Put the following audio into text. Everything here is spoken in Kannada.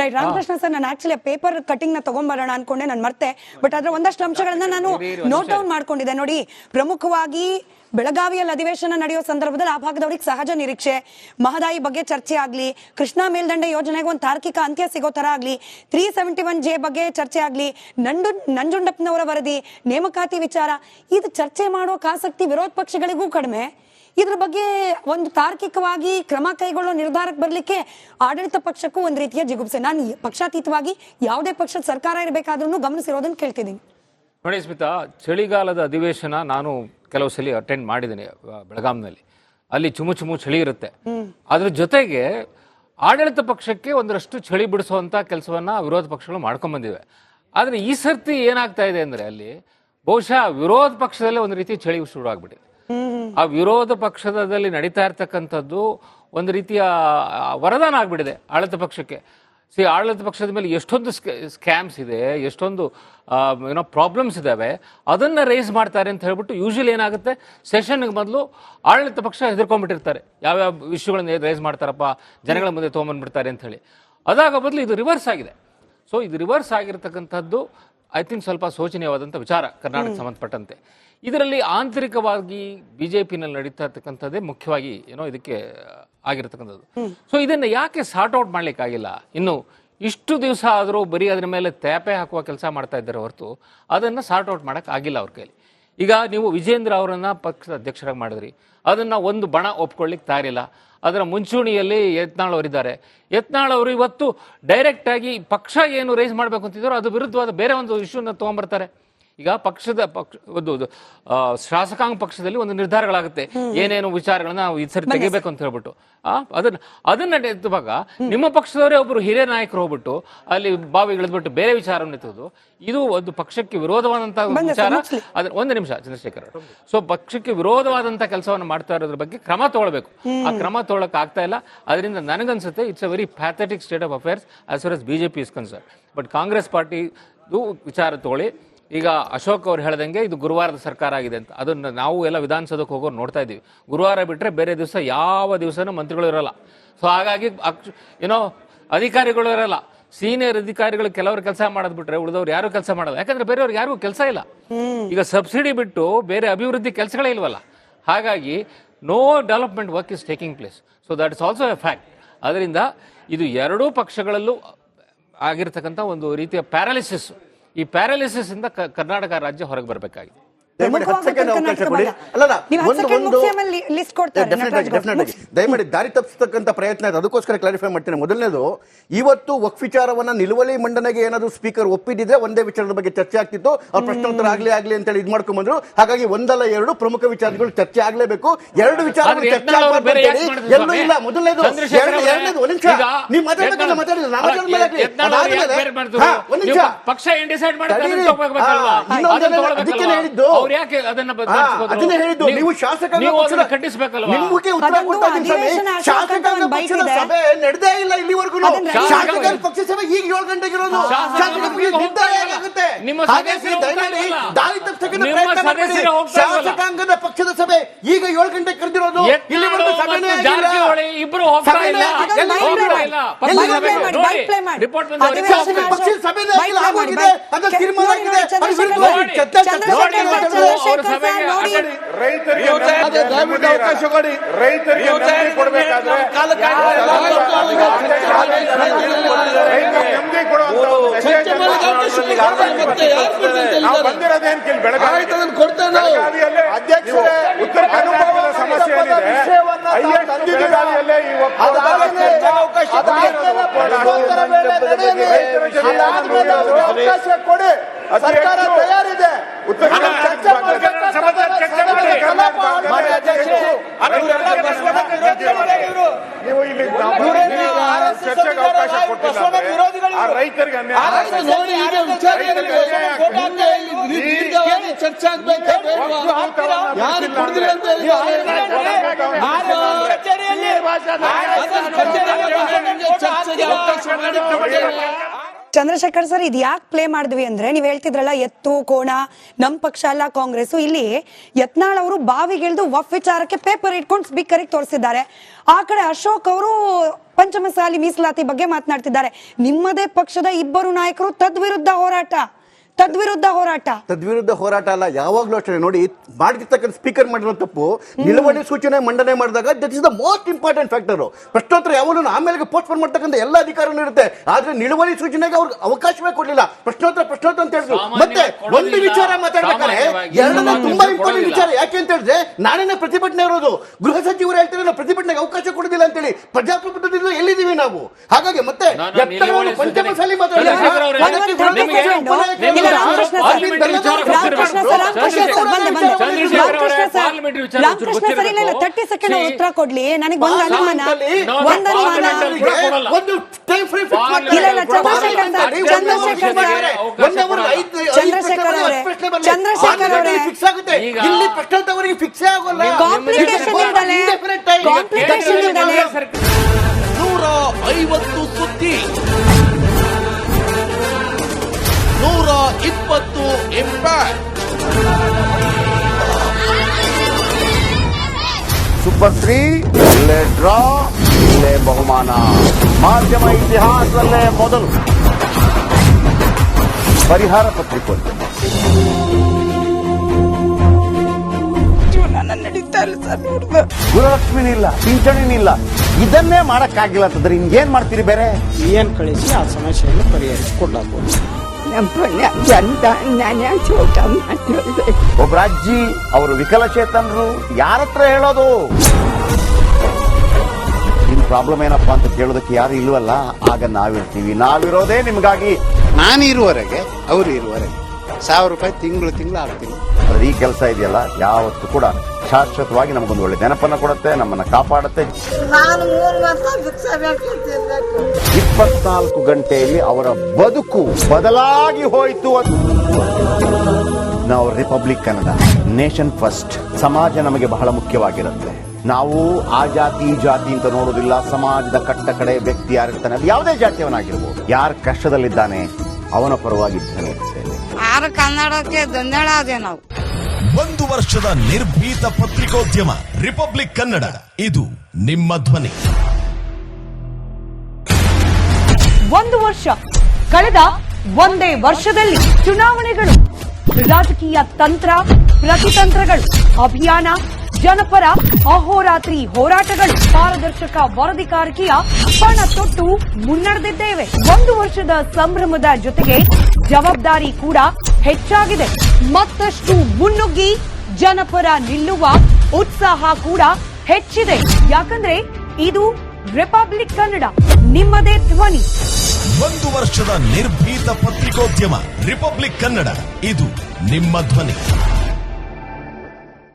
ರೈಟ್ ರಾಮಕೃಷ್ಣ ಸರ್, ನಾನು ಆಕ್ಚುಲಿ ಪೇಪರ್ ಕಟಿಂಗ್ ನ ತಗೊಂಡ್ಬರೋಣ ಅನ್ಕೊಂಡೆ, ನಾನು ಮರ್ತೆ. ಬಟ್ ಅದ್ರ ಒಂದಷ್ಟು ಅಂಶಗಳನ್ನ ನಾನು ನೋಟ್ ಡೌನ್ ಮಾಡ್ಕೊಂಡಿದ್ದೆ. ನೋಡಿ, ಪ್ರಮುಖವಾಗಿ ಬೆಳಗಾವಿಯಲ್ಲಿ ಅಧಿವೇಶನ ನಡೆಯೋ ಸಂದರ್ಭದಲ್ಲಿ ಆ ಭಾಗದವ್ರಿಗೆ ಸಹಜ ನಿರೀಕ್ಷೆ, ಮಹದಾಯಿ ಬಗ್ಗೆ ಚರ್ಚೆ ಆಗ್ಲಿ, ಕೃಷ್ಣಾ ಮೇಲ್ದಂಡೆ ಯೋಜನೆಗೆ ಒಂದು ತಾರ್ಕಿಕ ಅಂತ್ಯ ಸಿಗೋ ತರ ಆಗ್ಲಿ, 371J ಬಗ್ಗೆ ಚರ್ಚೆ ಆಗ್ಲಿ, ನಂಜುಂಡಪ್ಪನವರ ವರದಿ, ನೇಮಕಾತಿ ವಿಚಾರ, ಇದು ಚರ್ಚೆ ಮಾಡೋ ಆಸಕ್ತಿ ವಿರೋಧ ಪಕ್ಷಗಳಿಗೂ ಕಡಿಮೆ. ಇದ್ರ ಬಗ್ಗೆ ಒಂದು ತಾರ್ಕಿಕವಾಗಿ ಕ್ರಮ ಕೈಗೊಳ್ಳೋ ನಿರ್ಧಾರಕ್ಕೆ ಬರ್ಲಿಕ್ಕೆ ಆಡಳಿತ ಪಕ್ಷಕ್ಕೂ ಒಂದು ರೀತಿಯ ಜಿಗುಪ್ಸೆ. ನಾನು ಪಕ್ಷಾತೀತವಾಗಿ ಯಾವುದೇ ಪಕ್ಷದ ಸರ್ಕಾರ ಇರಬೇಕಾದ್ರೂ ಗಮನಿಸಿರೋದನ್ನ ಕೇಳ್ತಿದ್ದೀನಿ. ನೋಡಿ ಸ್ಮಿತಾ, ಚಳಿಗಾಲದ ಅಧಿವೇಶನ ನಾನು ಕೆಲವು ಸಲ ಅಟೆಂಡ್ ಮಾಡಿದ್ದೀನಿ ಬೆಳಗಾಂನಲ್ಲಿ. ಅಲ್ಲಿ ಚುಮು ಚಳಿ ಇರುತ್ತೆ. ಅದ್ರ ಜೊತೆಗೆ ಆಡಳಿತ ಪಕ್ಷಕ್ಕೆ ಒಂದಷ್ಟು ಚಳಿ ಬಿಡಿಸುವಂತ ಕೆಲಸವನ್ನ ವಿರೋಧ ಪಕ್ಷಗಳು ಮಾಡ್ಕೊಂಡ್ ಬಂದಿವೆ. ಆದ್ರೆ ಈ ಸರ್ತಿ ಏನಾಗ್ತಾ ಇದೆ ಅಂದ್ರೆ ಅಲ್ಲಿ ಬಹುಶಃ ವಿರೋಧ ಪಕ್ಷದಲ್ಲೇ ಒಂದು ರೀತಿ ಚಳಿ ಶುರು ಆಗ್ಬಿಟ್ಟಿದೆ. ಆ ವಿರೋಧ ಪಕ್ಷದಲ್ಲಿ ನಡೀತಾ ಇರ್ತಕ್ಕಂಥದ್ದು ಒಂದು ರೀತಿಯ ವರದಾನ ಆಗ್ಬಿಟ್ಟಿದೆ ಆಡಳಿತ ಪಕ್ಷಕ್ಕೆ. ಆಡಳಿತ ಪಕ್ಷದ ಮೇಲೆ ಎಷ್ಟೊಂದು ಸ್ಕ್ಯಾಮ್ಸ್ ಇದೆ, ಎಷ್ಟೊಂದು ಪ್ರಾಬ್ಲಮ್ಸ್ ಇದಾವೆ, ಅದನ್ನ ರೈಸ್ ಮಾಡ್ತಾರೆ ಅಂತ ಹೇಳ್ಬಿಟ್ಟು ಯೂಶಲಿ ಏನಾಗುತ್ತೆ, ಸೆಷನ್ಗೆ ಮೊದಲು ಆಡಳಿತ ಪಕ್ಷ ಹೆದರ್ಕೊಂಡ್ಬಿಟ್ಟಿರ್ತಾರೆ. ಯಾವ್ಯಾವ ವಿಷಯಗಳನ್ನ ರೈಸ್ ಮಾಡ್ತಾರಪ್ಪ, ಜನಗಳ ಮುಂದೆ ತೊಗೊಂಬಂದ್ಬಿಡ್ತಾರೆ ಅಂತ ಹೇಳಿ. ಅದಾಗ ಬದಲು ಇದು ರಿವರ್ಸ್ ಆಗಿದೆ. ಸೊ ಇದು ರಿವರ್ಸ್ ಆಗಿರ್ತಕ್ಕಂಥದ್ದು ಐ ಥಿಂಕ್ ಸ್ವಲ್ಪ ಶೋಚನೀಯವಾದಂಥ ವಿಚಾರ ಕರ್ನಾಟಕ ಸಂಬಂಧಪಟ್ಟಂತೆ. ಇದರಲ್ಲಿ ಆಂತರಿಕವಾಗಿ ಬಿಜೆಪಿನಲ್ಲಿ ನಡೀತಾ ಇರ್ತಕ್ಕಂಥದ್ದೇ ಮುಖ್ಯವಾಗಿ ಇದಕ್ಕೆ ಆಗಿರ್ತಕ್ಕಂಥದ್ದು. ಸೊ ಇದನ್ನ ಯಾಕೆ ಸಾರ್ಟ್ ಔಟ್ ಮಾಡ್ಲಿಕ್ಕಾಗಿಲ್ಲ? ಇನ್ನು ಇಷ್ಟು ದಿವಸ ಆದರೂ ಬರೀ ಅದ್ರ ಮೇಲೆ ತೇಪೆ ಹಾಕುವ ಕೆಲಸ ಮಾಡ್ತಾ ಇದ್ದಾರೆ ಹೊರತು ಅದನ್ನ ಸಾರ್ಟ್ ಔಟ್ ಮಾಡಕ್ ಆಗಿಲ್ಲ ಅವ್ರ ಕೈಲಿ. ಈಗ ನೀವು ವಿಜೇಂದ್ರ ಅವರನ್ನ ಪಕ್ಷದ ಅಧ್ಯಕ್ಷರಾಗಿ ಮಾಡಿದ್ರಿ, ಅದನ್ನ ಒಂದು ಬಣ ಒಪ್ಕೊಳ್ಳಿಕ್ ತಯಾರಿಲ್ಲ. ಅದರ ಮುಂಚೂಣಿಯಲ್ಲಿ ಯತ್ನಾಳ್ ಅವರಿದ್ದಾರೆ. ಯತ್ನಾಳ್ ಅವರು ಇವತ್ತು ಡೈರೆಕ್ಟ್ ಆಗಿ ಪಕ್ಷ ಏನು ರೈಸ್ ಮಾಡಬೇಕು ಅಂತಿದ್ರು ಅದು ವಿರುದ್ಧವಾದ ಬೇರೆ ಒಂದು ಇಶ್ಯೂನ ತಗೊಂಡ್ಬರ್ತಾರೆ. ಈಗ ಒಂದು ಶಾಸಕಾಂಗ ಪಕ್ಷದಲ್ಲಿ ಒಂದು ನಿರ್ಧಾರಗಳಾಗುತ್ತೆ, ಏನೇನು ವಿಚಾರಗಳನ್ನ ನಾವು ಈ ಸರಿ ತೆಗಿಬೇಕು ಅಂತ ಹೇಳ್ಬಿಟ್ಟು ಅದನ್ನ ಎತ್ತುವಾಗ ನಿಮ್ಮ ಪಕ್ಷದವರೇ ಒಬ್ಬರು ಹಿರಿಯ ನಾಯಕರು ಹೋಗ್ಬಿಟ್ಟು ಅಲ್ಲಿ ಬಾವಿಗಿಳಿದ್ಬಿಟ್ಟು ಬೇರೆ ವಿಚಾರವನ್ನು ಎತ್ತುವುದು, ಇದು ಒಂದು ಪಕ್ಷಕ್ಕೆ ವಿರೋಧವಾದಂತಹ ವಿಚಾರ. ಒಂದು ನಿಮಿಷ ಚಂದ್ರಶೇಖರ್. ಸೊ ಪಕ್ಷಕ್ಕೆ ವಿರೋಧವಾದಂತಹ ಕೆಲಸವನ್ನು ಮಾಡ್ತಾ ಇರೋದ್ರ ಬಗ್ಗೆ ಕ್ರಮ ತಗೊಳ್ಬೇಕು. ಆ ಕ್ರಮ ತಗೊಳಕ್ ಆಗ್ತಾ ಇಲ್ಲ. ಅದರಿಂದ ನನಗನ್ಸುತ್ತೆ it's a very pathetic state of affairs as far as BJP is concern. But Congress party ವಿಚಾರ ತಗೊಳ್ಳಿ. ಈಗ ಅಶೋಕ್ ಅವ್ರು ಹೇಳ್ದಂಗೆ ಇದು ಗುರುವಾರದ ಸರ್ಕಾರ ಆಗಿದೆ ಅಂತ. ಅದನ್ನ ನಾವು ಎಲ್ಲ ವಿಧಾನಸೌಧಕ್ಕೆ ಹೋಗೋರು ನೋಡ್ತಾ ಇದೀವಿ. ಗುರುವಾರ ಬಿಟ್ರೆ ಬೇರೆ ದಿವಸ ಯಾವ ದಿವಸನೂ ಮಂತ್ರಿಗಳು ಇರಲ್ಲ. ಸೊ ಹಾಗಾಗಿ ಅಧಿಕಾರಿಗಳು ಇರಲ್ಲ. ಸೀನಿಯರ್ ಅಧಿಕಾರಿಗಳು ಕೆಲವರು ಕೆಲಸ ಮಾಡೋದ್ ಬಿಟ್ರೆ ಉಳಿದವ್ರು ಯಾರು ಕೆಲಸ ಮಾಡಲ್ಲ. ಯಾಕಂದ್ರೆ ಬೇರೆಯವ್ರಿಗೆ ಯಾರಿಗೂ ಕೆಲಸ ಇಲ್ಲ. ಈಗ ಸಬ್ಸಿಡಿ ಬಿಟ್ಟು ಬೇರೆ ಅಭಿವೃದ್ಧಿ ಕೆಲಸಗಳೇ ಇಲ್ವಲ್ಲ. ಹಾಗಾಗಿ no development work is taking place. So that is also a fact. ಅದರಿಂದ ಇದು ಎರಡೂ ಪಕ್ಷಗಳಲ್ಲೂ ಆಗಿರ್ತಕ್ಕಂಥ ಒಂದು ರೀತಿಯ ಪ್ಯಾರಾಲಿಸಿಸ್. ಈ ಪ್ಯಾರಾಲಿಸಿಸ್ ಇಂದ ಕರ್ನಾಟಕ ರಾಜ್ಯ ಹೊರಗೆ ಬರಬೇಕಾಗಿದೆ. ದಯಮಾಡಿ ದಾರಿ ತಪ್ಪಿಸ್ತಕ್ಕಂಥ ಪ್ರಯತ್ನ ಇದೆ, ಅದಕ್ಕೋಸ್ಕರ ಕ್ಲಾರಿಫೈ ಮಾಡ್ತೇನೆ. ಮೊದಲನೇದು, ಇವತ್ತು ವಕ್ಫ್ ವಿಚಾರವನ್ನ ನಿಲುವಳಿ ಮಂಡನೆಗೆ ಏನಾದ್ರು ಸ್ಪೀಕರ್ ಒಪ್ಪಿದಿದ್ರೆ ಒಂದೇ ವಿಚಾರದ ಬಗ್ಗೆ ಚರ್ಚೆ ಆಗ್ತಿತ್ತು. ಅವ್ರು ಪ್ರಶ್ನೋತ್ತರ ಆಗ್ಲಿ ಅಂತ ಹೇಳಿ ಇದು ಮಾಡ್ಕೊಂಡ್ಬಂದ್ರು. ಹಾಗಾಗಿ ಒಂದಲ್ಲ ಎರಡು ಪ್ರಮುಖ ವಿಚಾರಗಳು ಚರ್ಚೆ ಆಗ್ಲೇಬೇಕು. ಎರಡು ವಿಚಾರ ಚರ್ಚೆ ಎಲ್ಲೂ ಇಲ್ಲ. ಮೊದಲನೇದು ನೀವು ಪಕ್ಷ ಹೇಳಿದ್ದು ಅದನ್ನೇ ಹೇಳಿದ್ದು. ನೀವು ಶಾಸಕಾಂಗ ಪಕ್ಷದ ಸಭೆ ನಡೆದೇ ಇಲ್ಲ ಇಲ್ಲಿವರೆಗೂ. ಶಾಸಕಾಂಗ ಪಕ್ಷ ಸಭೆ ಈಗ 7 ಗಂಟೆಗೆ ಇರೋದು. ಶಾಸಕಾಂಗದ ಪಕ್ಷದ ಸಭೆ ಈಗ 7 ಗಂಟೆಗೆ ಕರೆದಿರೋದು. ಇಲ್ಲಿವರೆಗೂ ಸಭೆನೇ ರೈತರಿಗೆ ಅವಕಾಶ ಕೊಡಿ. ರೈತರಿಗೆ ಕೊಡಬೇಕಾದ್ರೆ ಬಂದಿರೋದೇನು ಕೇಳಿ ಬೆಳಗಾವಿ ಅಧ್ಯಕ್ಷರೇ ಉತ್ತರ ಕರ್ನಾಟಕದ ಸಮಸ್ಯೆ ಏನಿದೆ ಬೆಳಗಾವಿಯಲ್ಲೇ ಅವಕಾಶ ಕೊಡಿ. ಸರ್ಕಾರ ತಯಾರಿದೆ. ಉತ್ತರ ನೀವು ಇಲ್ಲಿ ಚರ್ಚೆಗೆ ಅವಕಾಶ ಕೊಟ್ಟಿಲ್ಲ. ರೈತರಿಗೆ ಚರ್ಚೆ ಚಂದ್ರಶೇಖರ್ ಸರ್, ಇದು ಯಾಕೆ ಪ್ಲೇ ಮಾಡಿದ್ವಿ ಅಂದ್ರೆ, ನೀವು ಹೇಳ್ತಿದ್ರಲ್ಲ ಎತ್ತು ಕೋಣ ನಮ್ ಪಕ್ಷ ಅಲ್ಲ ಕಾಂಗ್ರೆಸ್. ಇಲ್ಲಿ ಯತ್ನಾಳ್ ಅವರು ಬಾವಿಗಿಳಿದು ವಫ್ ವಿಚಾರಕ್ಕೆ ಪೇಪರ್ ಇಟ್ಕೊಂಡು ಸ್ಪೀಕರ್ ತೋರಿಸಿದ್ದಾರೆ. ಆ ಕಡೆ ಅಶೋಕ್ ಅವರು ಪಂಚಮಸಾಲಿ ಮೀಸಲಾತಿ ಬಗ್ಗೆ ಮಾತನಾಡ್ತಿದ್ದಾರೆ. ನಿಮ್ಮದೇ ಪಕ್ಷದ ಇಬ್ಬರು ನಾಯಕರು ತದ್ವಿರುದ್ಧ ಹೋರಾಟ ಅಲ್ಲ. ಯಾವಾಗ್ಲೂ ಅಷ್ಟೇ ನೋಡಿ, ಮಾಡಿರ್ತಕ್ಕಂಥ ಸ್ಪೀಕರ್ ಮಾಡಿರೋ ತಪ್ಪು ನಿಲುವಳಿ ಸೂಚನೆ ಮಂಡನೆ ಮಾಡಿದಾಗ that is the most important factor. ಪ್ರಶ್ನೋತ್ತರ ಯಾವಾಗಲೂ ಆಮೇಲೆ ಪೋಸ್ಟ್ಪೋನ್ ಮಾಡ್ತಕ್ಕಂಥ ಎಲ್ಲ ಅಧಿಕಾರನೂ ಇರುತ್ತೆ, ಆದ್ರೆ ನಿಲುವಳಿ ಸೂಚನೆಗೆ ಅವ್ರಿಗೆ ಅವಕಾಶವೇ ಕೊಡಲಿಲ್ಲ. ಪ್ರಶ್ನೋತ್ತರ ಅಂತ ಹೇಳಿದ್ರು. ಮತ್ತೆ ಒಂದು ವಿಚಾರ ಮಾತಾಡ್ಬೇಕಾದ್ರೆ ಎರಡನೇ ತುಂಬಾ ಇಂಪಾರ್ಟೆಂಟ್ ವಿಚಾರ ಯಾಕೆ ಅಂತ ಹೇಳಿದ್ರೆ, ನಾಳೆನೇ ಪ್ರತಿಭಟನೆ ಇರೋದು, ಗೃಹ ಸಚಿವರು ಹೇಳ್ತಾರೆ ನಾವು ಪ್ರತಿಭಟನೆಗೆ ಅವಕಾಶ ಕೊಡೋದಿಲ್ಲ ಅಂತ ಹೇಳಿ. ಪ್ರಜಾಪ್ರಭುತ್ವದಿಂದ ಎಲ್ಲಿದ್ದೀವಿ ನಾವು? ಹಾಗಾಗಿ ಮತ್ತೆ ಪಂಚಮಸಾಲಿ ತರ್ಟಿ ಸೆಕೆಂಡ್ ಉತ್ತರ ಕೊಡ್ಲಿ. ನನಗೆ ಒಂದು ಅನುಮಾನ ಚಂದ್ರಶೇಖರ್ ಅವರೇ ಇಲ್ಲಿ ಪ್ರಶ್ನೋತ್ತರವರಿಗೆ ಫಿಕ್ಸ್ ಆಗೋಲ್ಲ. ಕಾಂಪ್ಲಿಕೇಶನ್ ಇಲ್ದಲೆ 150 ಸುದ್ದಿ, 120 ಇಂಪ್ಯಾಕ್ಟ್. ಸೂಪರ್ 3 ಇಲ್ಲೇ ಡ್ರಾ, ಇಲ್ಲೇ ಬಹುಮಾನ. ಮಾಧ್ಯಮ ಇತಿಹಾಸದಲ್ಲೇ ಮೊದಲು ಪರಿಹಾರ ಪತ್ರಿಕೋದ್ಯಮ. ಗುರುಲಕ್ಷ್ಮಿನಿಲ್ಲ, ಪಿಂಚಣಿನಿಲ್ಲ, ಇದನ್ನೇ ಮಾಡಕ್ಕಾಗಿಲ್ಲ ಅಂತಂದ್ರೆ ಇನ್ನೇನ್ ಮಾಡ್ತೀರಿ? ಬೇರೆ ಏನ್ ಕಳಿಸಿ ಆ ಸಮಸ್ಯೆಯನ್ನು ಪರಿಹರಿಸಿಕೊಡ್ಲಾಗ್ಬೋದು. ಒಬ್ಬ ಅಜ್ಜಿ, ಅವರು ವಿಕಲಚೇತನರು, ಯಾರ ಹತ್ರ ಹೇಳೋದು? ನಿಮ್ ಪ್ರಾಬ್ಲಮ್ ಏನಪ್ಪಾ ಅಂತ ಕೇಳೋದಕ್ಕೆ ಯಾರು ಇಲ್ವಲ್ಲ. ಆಗ ನಾವಿರ್ತೀವಿ, ನಾವಿರೋದೇ ನಿಮ್ಗಾಗಿ. ನಾನು ಇರುವವರೆಗೆ ಅವ್ರು ಇರುವವರೆಗೆ 1000 ರೂಪಾಯಿ ತಿಂಗಳು ಆಗ್ತೀನಿ. ಆದ್ರೆ ಈ ಕೆಲಸ ಇದೆಯಲ್ಲ, ಯಾವತ್ತೂ ಕೂಡ ಶಾಶ್ವತವಾಗಿ ನಮಗೊಂದು ಒಳ್ಳೆ ನೆನಪನ್ನ ಕೊಡುತ್ತೆ, ನಮ್ಮನ್ನ ಕಾಪಾಡುತ್ತೆ. 24 ಗಂಟೆಯಲ್ಲಿ ಅವರ ಬದುಕು ಬದಲಾಗಿ ಹೋಯಿತು. ನಾವು ರಿಪಬ್ಲಿಕ್ ಕನ್ನಡ, ನೇಷನ್ ಫಸ್ಟ್. ಸಮಾಜ ನಮಗೆ ಬಹಳ ಮುಖ್ಯವಾಗಿರುತ್ತೆ. ನಾವು ಆ ಜಾತಿ ಈ ಜಾತಿ ಅಂತ ನೋಡೋದಿಲ್ಲ. ಸಮಾಜದ ಕಟ್ಟ ಕಡೆ ವ್ಯಕ್ತಿ ಯಾರಿರ್ತಾನೆ, ಅದು ಯಾವುದೇ ಜಾತಿಯವನಾಗಿರ್ಬೋದು, ಯಾರು ಕಷ್ಟದಲ್ಲಿದ್ದಾನೆ ಅವನ ಪರವಾಗಿದ್ದಾನೆ. ಆರು ಕನ್ನಡಕ್ಕೆ ಧನ್ಯವಾದ. ನಾವು 1 ವರ್ಷದ ನಿರ್ಭೀತ ಪತ್ರಿಕೋದ್ಯಮ ರಿಪಬ್ಲಿಕ್ ಕನ್ನಡ, ಇದು ನಿಮ್ಮ ಧ್ವನಿ. 1 ವರ್ಷ ಕಳೆದ ಒಂದೇ ವರ್ಷದಲ್ಲಿ ಚುನಾವಣೆಗಳು, ರಾಜಕೀಯ ತಂತ್ರ ಪ್ರತಿತಂತ್ರಗಳು, ಅಭಿಯಾನ, ಜನಪರ ಅಹೋರಾತ್ರಿ ಹೋರಾಟಗಳು, ಪಾರದರ್ಶಕ ವರದಿಗಾರಿಕೆಯ ಪಣ ತೊಟ್ಟು ಮುನ್ನಡೆದಿದ್ದೇವೆ. 1 ವರ್ಷದ ಸಂಭ್ರಮದ ಜೊತೆಗೆ ಜವಾಬ್ದಾರಿ ಕೂಡ ಹೆಚ್ಚಾಗಿದೆ. ಮತ್ತಷ್ಟು ಮುನ್ನುಗ್ಗಿ ಜನಪರ ನಿಲ್ಲುವ ಉತ್ಸಾಹ ಕೂಡ ಹೆಚ್ಚಿದೆ. ಯಾಕಂದ್ರೆ ಇದು ರಿಪಬ್ಲಿಕ್ ಕನ್ನಡ, ನಿಮ್ಮದೇ ಧ್ವನಿ. 1 ವರ್ಷದ ನಿರ್ಭೀತ ಪತ್ರಿಕೋದ್ಯಮ ರಿಪಬ್ಲಿಕ್ ಕನ್ನಡ, ಇದು ನಿಮ್ಮ ಧ್ವನಿ.